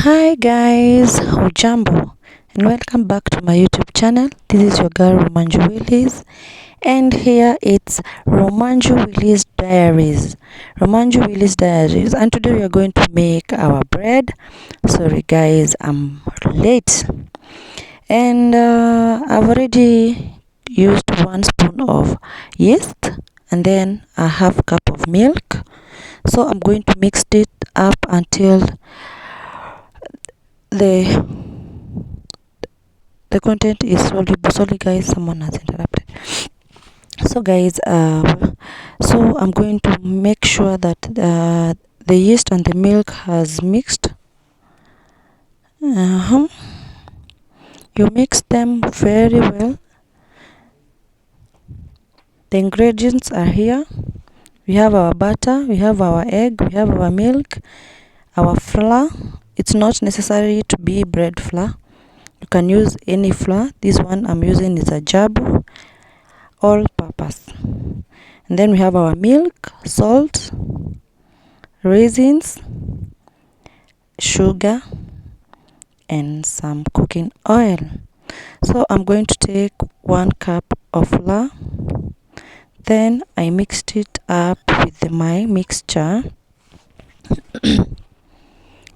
Hi guys, hujambo and welcome back to my YouTube channel. This is your girl Romanju Willis, and here it's Romanju Willis Diaries. Romanju Willis Diaries, and today we are going to make our bread. Sorry guys, I'm late, and I've already used 1 spoon of yeast and then a half cup of milk. So I'm going to mix it up until the content is soluble. Sorry guys, someone has interrupted. So guys, so I'm going to make sure that the yeast and the milk has mixed. You mix them very well. The ingredients are here. We have our butter, we have our egg, we have our milk, our flour. It's not necessary to be bread flour. You can use any flour. This one I'm using is a Jabu all purpose. And then we have our milk, salt, raisins, sugar, and some cooking oil. So I'm going to take 1 cup of flour. Then I mixed it up with my mixture.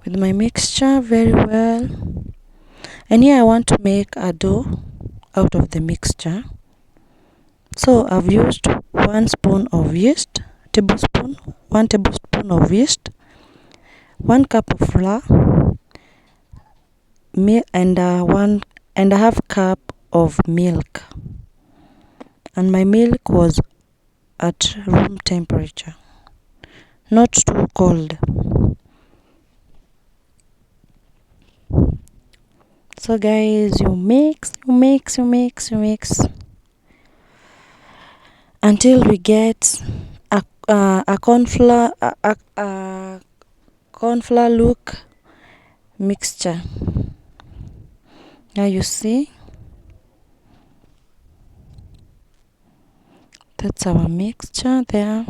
With my mixture very well. And here I want to make a dough out of the mixture. So I've used 1 spoon of yeast, 1 tablespoon of yeast, 1 cup of flour, and 1.5 cup of milk. And my milk was at room temperature, not too cold. So guys, you mix until we get a corn flour look mixture. Now you see, that's our mixture there.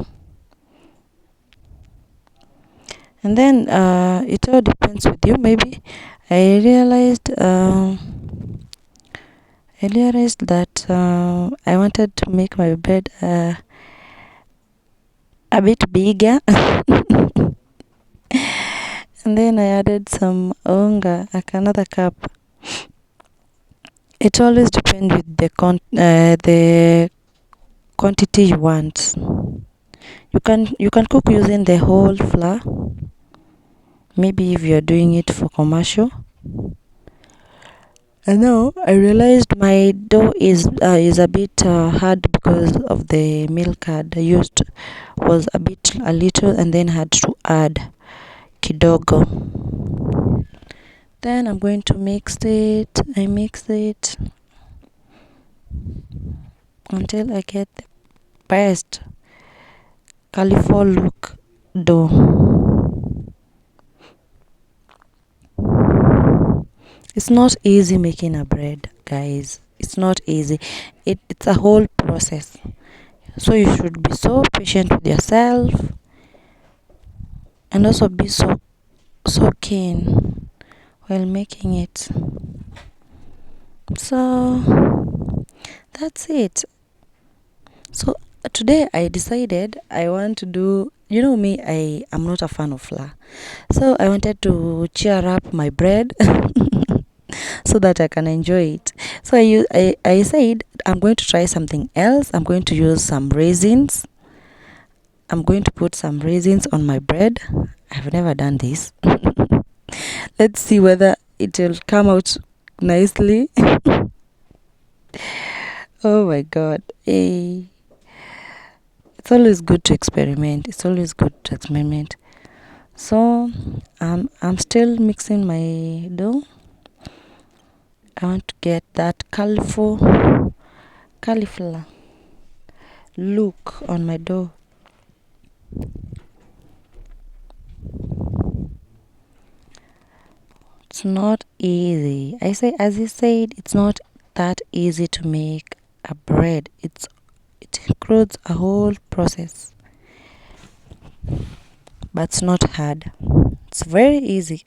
And then it all depends with you. Maybe I realized that I wanted to make my bread a bit bigger. And then I added some unga, like another cup. It always depends with the quantity you want. You can cook using the whole flour. Maybe if you're doing it for commercial. And now I realized my dough is a bit hard because of the milk I'd used was a little, and then had to add kidogo. Then I'm going to mix it. I mix it until I get the best colorful look dough. It's not easy making a bread, guys. It's not easy. It's a whole process. So you should be so patient with yourself, and also be so keen while making it. So that's it. So today I decided I want to do, you know me, I am not a fan of flour. So I wanted to cheer up my bread so that I can enjoy it. So I said I'm going to try something else. I'm going to use some raisins. I'm going to put some raisins on my bread. I've never done this. Let's see whether it will come out nicely. Oh my god. Hey. It's always good to experiment. So I'm still mixing my dough. I want to get that cauliflower look on my dough. It's not easy. As I said, it's not that easy to make a bread. It includes a whole process, but it's not hard. It's very easy.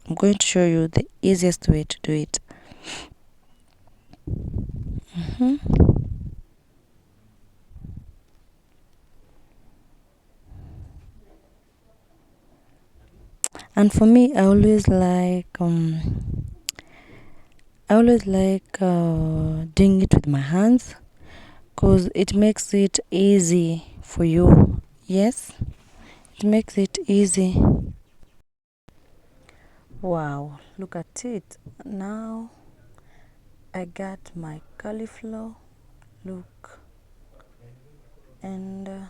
I'm going to show you the easiest way to do it. And for me, I always like doing it with my hands, because it makes it easy for you. Yes, it makes it easy. Wow, look at it. Now I got my cauliflower. Look, and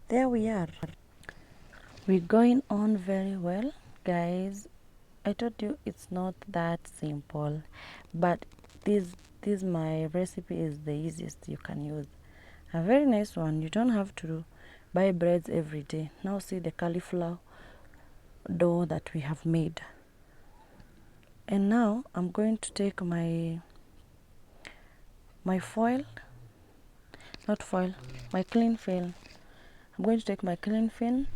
there we are. We're going on very well, guys. I told you it's not that simple, but this my recipe is the easiest you can use. A very nice one. You don't have to buy breads every day. Now see the cauliflower dough that we have made. And now I'm going to take my foil, not foil, my cling film. I'm going to take my cling film.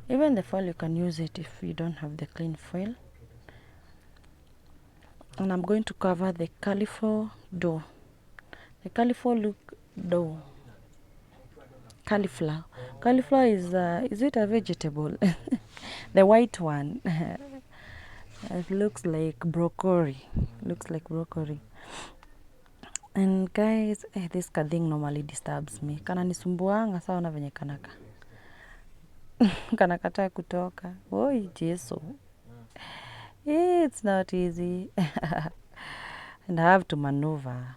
Even the foil, you can use it if you don't have the cling foil. And I'm going to cover the cauliflower dough. The cauliflower dough. Cauliflower. Cauliflower is it a vegetable? The white one. It looks like broccoli. Looks like broccoli. And guys, this thing normally disturbs me. Kana nisumbuanga sawa venye kanaka. Kanakataa kutoka. Oi, Jesu. It's not easy. And I have to maneuver.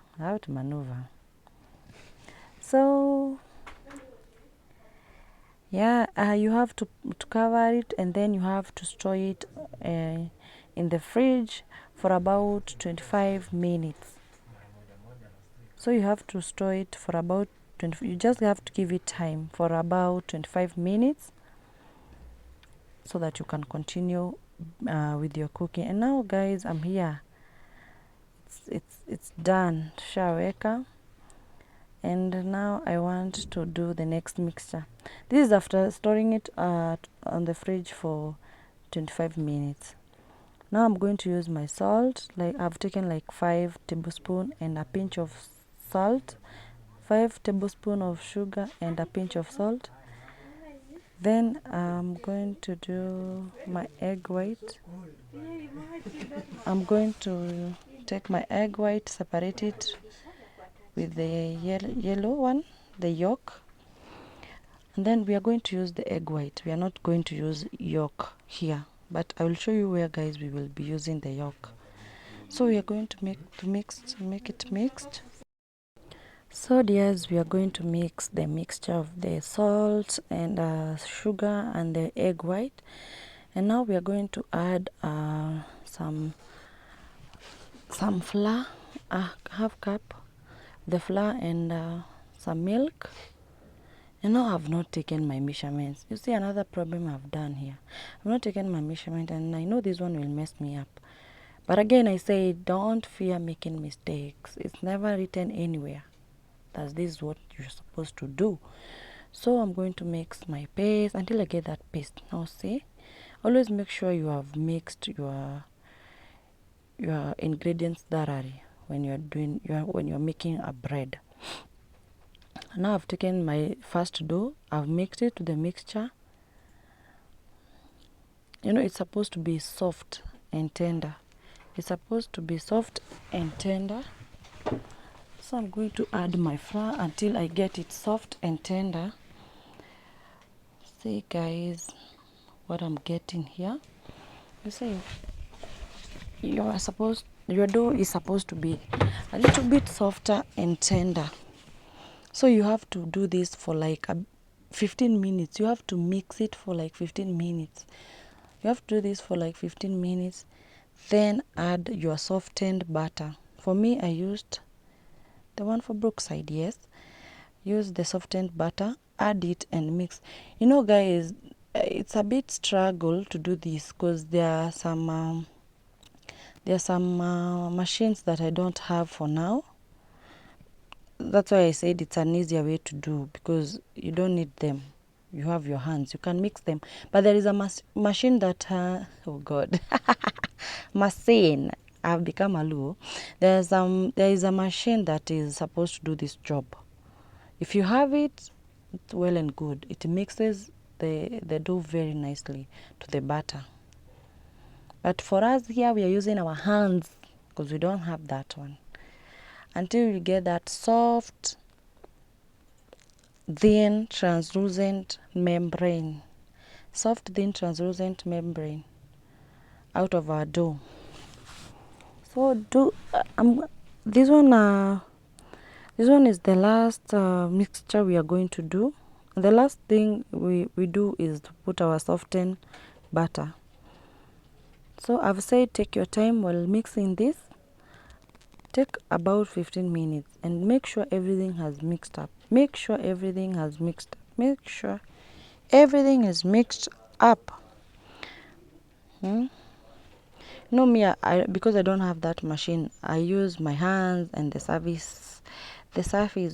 So, yeah, you have to cover it, and then you have to store it in the fridge for about 25 minutes. So you have to store it for about you just have to give it time for about 25 minutes so that you can continue with your cooking. And now, guys, I'm here. It's done. Shaweka. And now I want to do the next mixture. This is after storing it on the fridge for 25 minutes. Now I'm going to use my salt. Like I've taken like 5 tablespoons and a pinch of salt, 5 tablespoons of sugar and a pinch of salt. Then I'm going to do my egg white. I'm going to take my egg white, separate it with the yellow one, the yolk. And then we are going to use the egg white. We are not going to use yolk here, but I will show you where, guys, we will be using the yolk. So we are going to make it mixed. So dears, we are going to mix the mixture of the salt and sugar and the egg white. And now we are going to add some flour, a half cup, the flour and some milk. And now I've not taken my measurements. You see another problem I've done here. I've not taken my measurement, and I know this one will mess me up. But again, I say don't fear making mistakes. It's never written anywhere that this is what you're supposed to do. So I'm going to mix my paste until I get that paste. Now see, always make sure you have mixed your ingredients thoroughly when you're making a bread. Now I've taken my first dough, I've mixed it to the mixture. You know, it's supposed to be soft and tender. It's supposed to be soft and tender. So I'm going to add my flour until I get it soft and tender. See, guys, what I'm getting here. You see, your dough is supposed to be a little bit softer and tender. So you have to do this for like 15 minutes. You have to mix it for like 15 minutes. You have to do this for like 15 minutes. Then add your softened butter. For me, I used the one for Brookside, yes. Use the softened butter, add it and mix. You know, guys, it's a bit struggle to do this because there are some machines that I don't have for now. That's why I said it's an easier way to do, because you don't need them. you have your hands, you can mix them. But there is a machine that oh god, machine, I've become a Luo. There is a machine that is supposed to do this job. If you have it, it's well and good. It mixes the dough very nicely to the batter. But for us here, we are using our hands because we don't have that one. Until you get that soft, thin, translucent membrane. Soft, thin, translucent membrane out of our dough. So this one is the last mixture we are going to do. The last thing we do is to put our softened butter. So I've said take your time while mixing this. Take about 15 minutes and make sure everything has mixed up. Make sure everything has mixed up. Make sure everything is mixed up. No, me, because I don't have that machine, I use my hands and the surface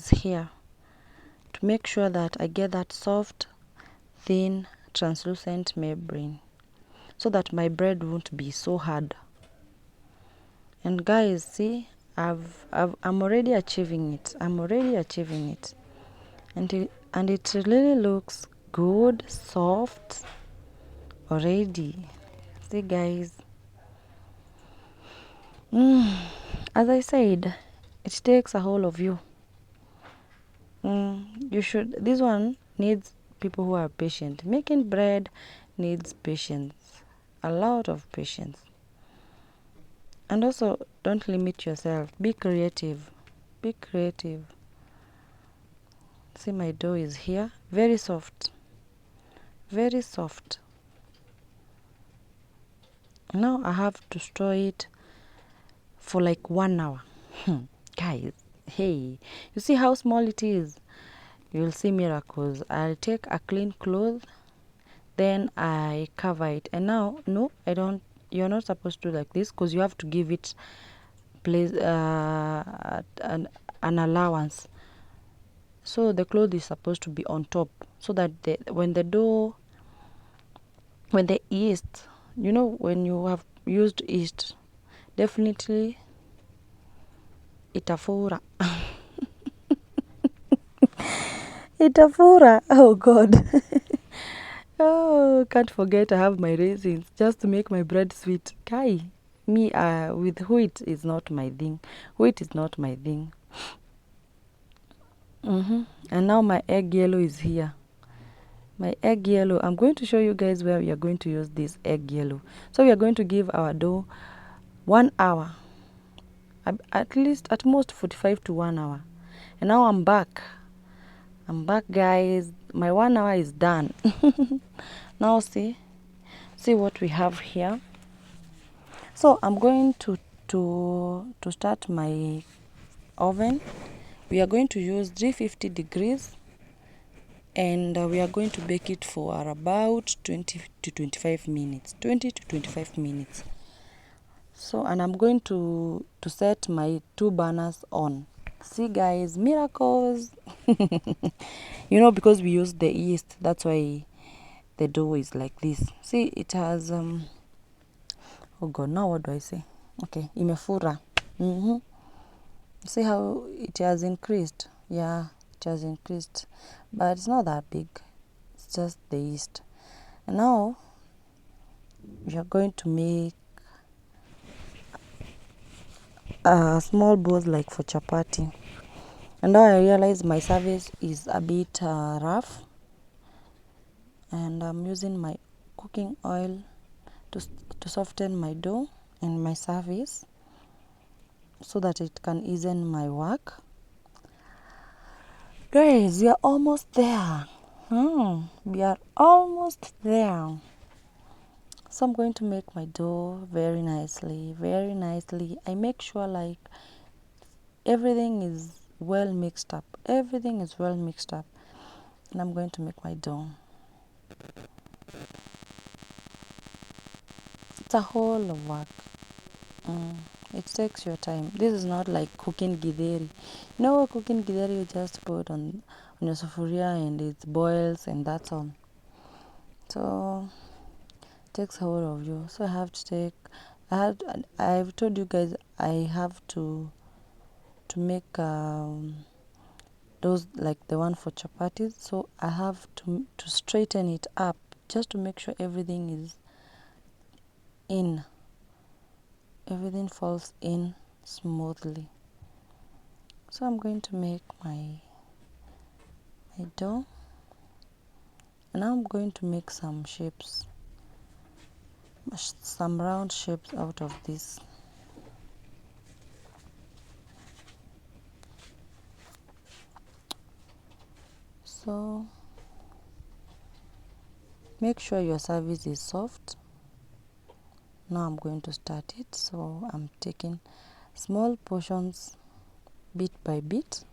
here to make sure that I get that soft, thin, translucent membrane so that my bread won't be so hard. And guys, see, I'm already achieving it. I'm already achieving it. And it really looks good, soft already. See guys. As I said, it takes a whole of you. This one needs people who are patient. Making bread needs patience. A lot of patience. And also, don't limit yourself. Be creative. Be creative. See, my dough is here. Very soft. Very soft. Now I have to store it for like 1 hour. Guys, hey, you see how small it is? You'll see miracles. I'll take a clean cloth, then I cover it. And now, no, I don't. You're not supposed to do like this because you have to give it place an allowance. So the cloth is supposed to be on top so that when the yeast, when you have used yeast, definitely itafura. Itafura. Oh God. Oh, can't forget I have my raisins just to make my bread sweet. Kai, me with wheat is not my thing. Wheat is not my thing. And now my egg yellow is here. My egg yellow. I'm going to show you guys where we are going to use this egg yellow. So we are going to give our dough 1 hour. At most 45 to 1 hour. And now I'm back. I'm back, guys. My 1 hour is done. Now see what we have here. So I'm going to start my oven. We are going to use 350 degrees and we are going to bake it for about 20 to 25 minutes. 20 to 25 minutes. So, and I'm going to set my 2 burners on. See guys, miracles. Because we use the yeast, that's why the dough is like this. See, it has oh god, now what do I say? Okay, imefura. See how it has increased? Yeah, it has increased, but it's not that big. It's just the yeast. And now we are going to make small balls like for chapati. And now I realize my service is a bit rough, and I'm using my cooking oil to soften my dough and my service so that it can easen my work. Guys, we are almost there. We are almost there. So I'm going to make my dough very nicely, very nicely. I make sure like everything is well mixed up. Everything is well mixed up. And I'm going to make my dough. It's a whole of work. It takes your time. This is not like cooking githeri. You know, cooking githeri, you just put on your sufuria and it boils and that's all. So it takes a whole of you. So I have to take. I've told you guys I have to make those like the one for chapatis. So I have to straighten it up just to make sure everything is in. Everything falls in smoothly. So I'm going to make my dough, and now I'm going to make some shapes, some round shapes out of this. So make sure your service is soft. Now I'm going to start it. So I'm taking small portions, bit by bit.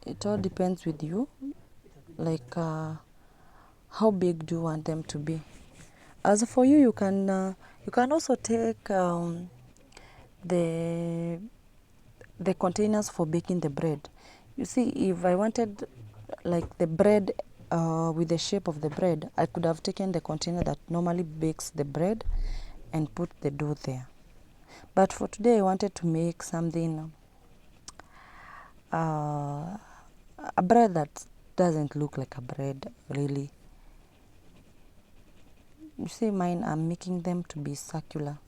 It all depends with you, like how big do you want them to be. As for you, you can also take the containers for baking the bread. You see, if I wanted like the bread with the shape of the bread, I could have taken the container that normally bakes the bread and put the dough there. But for today, I wanted to make something, a bread that doesn't look like a bread, really. You see, mine, I'm making them to be circular.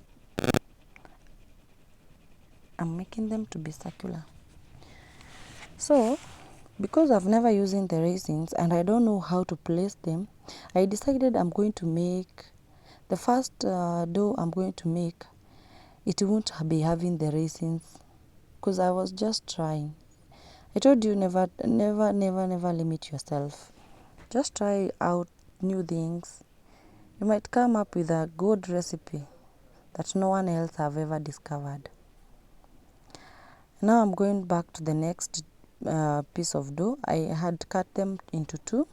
So, because I've never used the raisins and I don't know how to place them, I decided I'm going to make the first dough I'm going to make. It won't be having the raisins because I was just trying. I told you never limit yourself. Just try out new things. You might come up with a good recipe that no one else have ever discovered. Now I'm going back to the next piece of dough. I had cut them into two.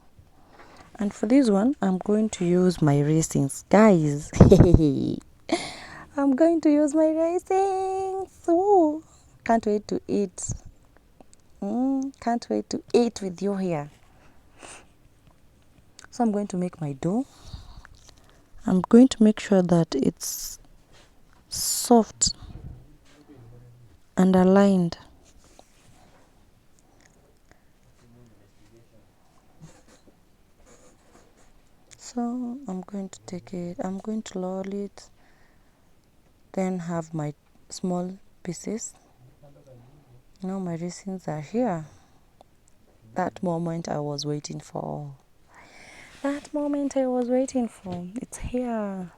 And for this one, I'm going to use my raisins. Guys, I'm going to use my raisins. Ooh, can't wait to eat. Can't wait to eat with you here. So I'm going to make my dough. I'm going to make sure that it's soft and aligned. So I'm going to take it, I'm going to roll it, then have my small pieces. Now my raisins are here. That moment I was waiting for. It's here.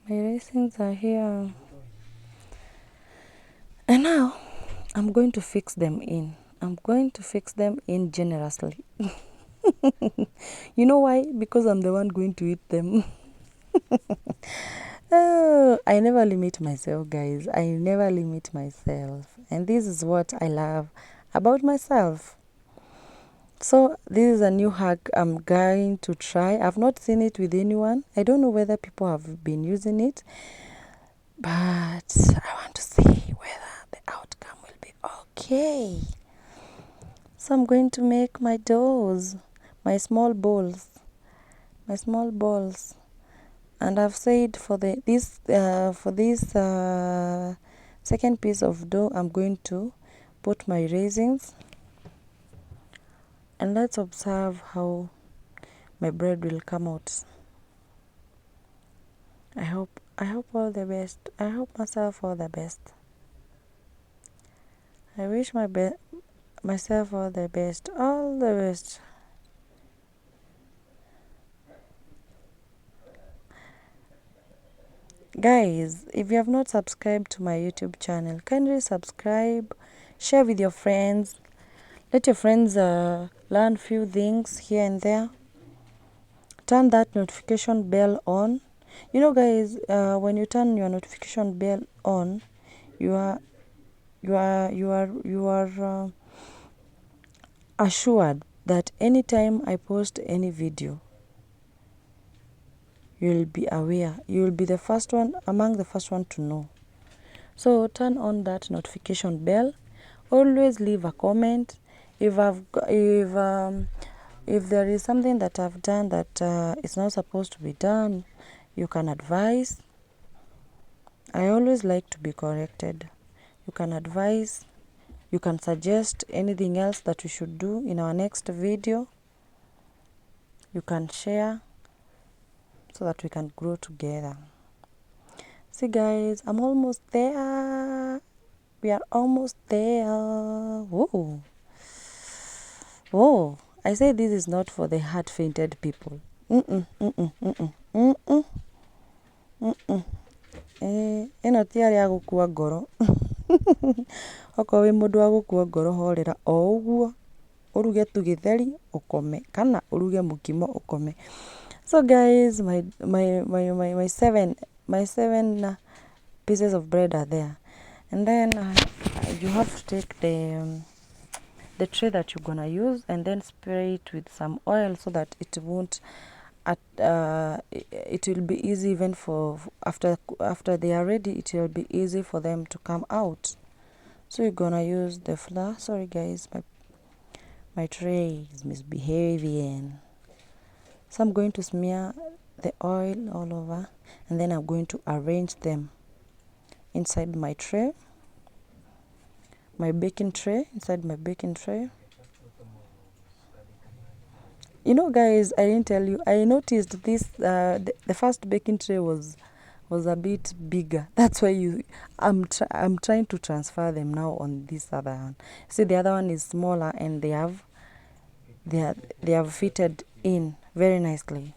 My raisins are here. And now I'm going to fix them in. I'm going to fix them in generously. You know why? Because I'm the one going to eat them. Oh, I never limit myself, guys. I never limit myself. And this is what I love about myself. So this is a new hack I'm going to try. I've not seen it with anyone. I don't know whether people have been using it. But I want to see whether the outcome will be okay. So I'm going to make my doughs, my small balls. And I've said for this second piece of dough, I'm going to put my raisins, and let's observe how my bread will come out. I hope all the best. I hope myself all the best. I wish myself all the best. All the best. Guys, if you have not subscribed to my YouTube channel, kindly subscribe, share with your friends. Let your friends learn few things here and there. Turn that notification bell on. You know, guys, when you turn your notification bell on, you are assured that anytime I post any video, you'll be aware. You'll be the first one, among the first one to know. So turn on that notification bell. Always leave a comment. If there is something that I've done that is not supposed to be done, you can advise. I always like to be corrected. You can advise. You can suggest anything else that we should do in our next video. You can share so that we can grow together. See guys, I'm almost there. We are almost there. Whoa. Whoa. I say this is not for the heart-fainted people. Ĩno ti arĩa gũkua ngoro. Okorwo wĩ mũndũ wa gũkua ngoro horera o ũguo, uruge tu gĩtheri ukome kana uruge mukimo ukome. So guys, my seven pieces of bread are there, and then you have to take the tray that you're gonna use and then spray it with some oil so that it won't it will be easy even for after they are ready. It will be easy for them to come out. So you're gonna use the flour. Sorry guys, my tray is misbehaving. So I'm going to smear the oil all over, and then I'm going to arrange them inside my tray, my baking tray, inside my baking tray. You know guys, I didn't tell you, I noticed this the first baking tray was a bit bigger. That's why I'm trying to transfer them now on this other one. See, the other one is smaller and they have fitted in very nicely.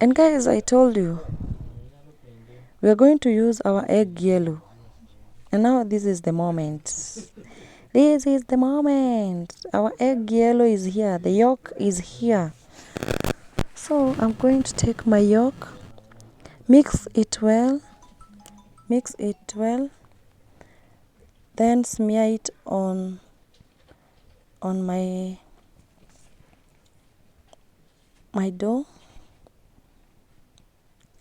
And guys, I told you we are going to use our egg yellow, and now this is the moment. This is the moment. Our egg yellow is here. The yolk is here. So I'm going to take my yolk, mix it well, then smear it on my dough.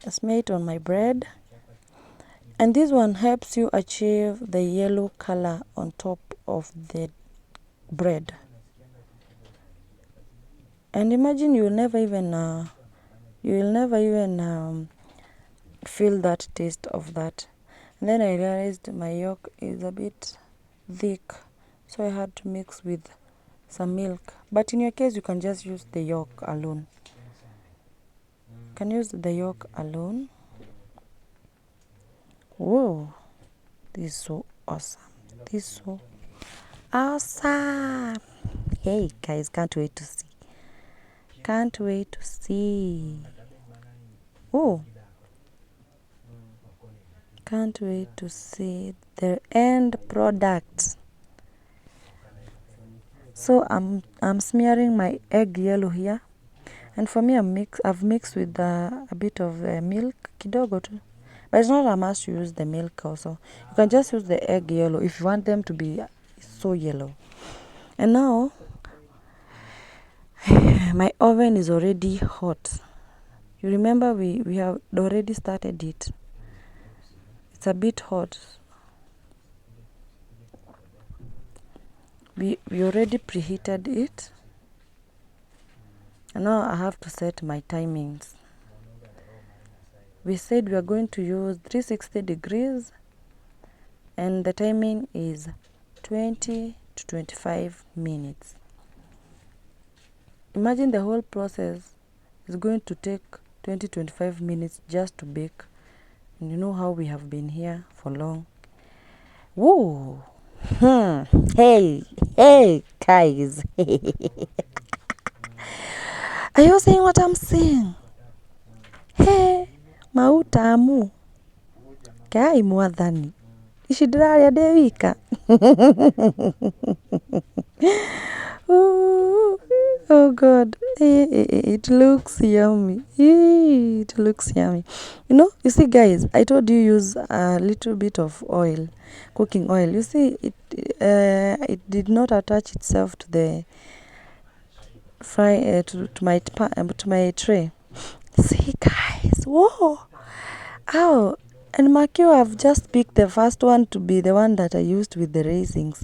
Smear it on my bread, and this one helps you achieve the yellow color on top of the bread. And imagine you will never even feel that taste of that. And then I realized my yolk is a bit thick, so I had to mix with some milk. But in your case, you can just use the yolk alone. You can use the yolk alone. Whoa, this is so awesome. This is so awesome. Hey guys, can't wait to see. Can't wait to see. Oh, can't wait to see the end product. So I'm smearing my egg yellow here, and for me I've mixed with a bit of milk, kidogo tu. But it's not a must to use the milk also. You can just use the egg yellow if you want them to be so yellow. And now my oven is already hot. You remember we have already started it. It's a bit hot. We already preheated it. And now I have to set my timings. We said we are going to use 360 degrees, and the timing is 20 to 25 minutes. Imagine the whole process is going to take 20-25 minutes just to bake. And you know how we have been here for long. Whoa! Hey, guys. Are you saying what I'm saying? Hey, mautamu. Kai mwathani. Ici ndĩrarĩa ndĩ wika. Oh God, it looks yummy. It looks yummy. You see, guys, I told you use a little bit of oil, cooking oil. You see, it did not attach itself to the fry to my tray. See, guys, whoa, oh, and Makio, I've just picked the first one to be the one that I used with the raisins.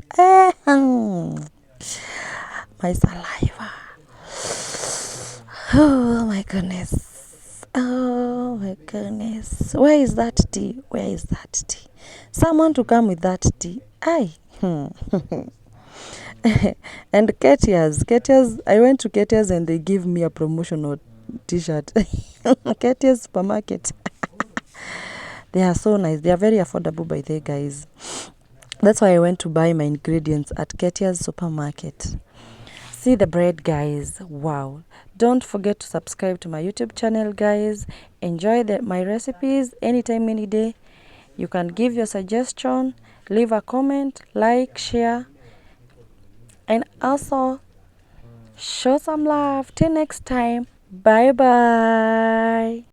My saliva. Oh my goodness. Oh my goodness. Where is that tea? Where is that tea? Someone to come with that tea. Aye. And Ketia's, I went to Ketia's and they give me a promotional t-shirt. Ketia's supermarket. They are so nice. They are very affordable by the guys. That's why I went to buy my ingredients at Ketia's supermarket. See the bread, guys. Wow. Don't forget to subscribe to my YouTube channel, guys. Enjoy my recipes anytime, any day. You can give your suggestion, leave a comment, like, share, and also show some love. Till next time. Bye bye.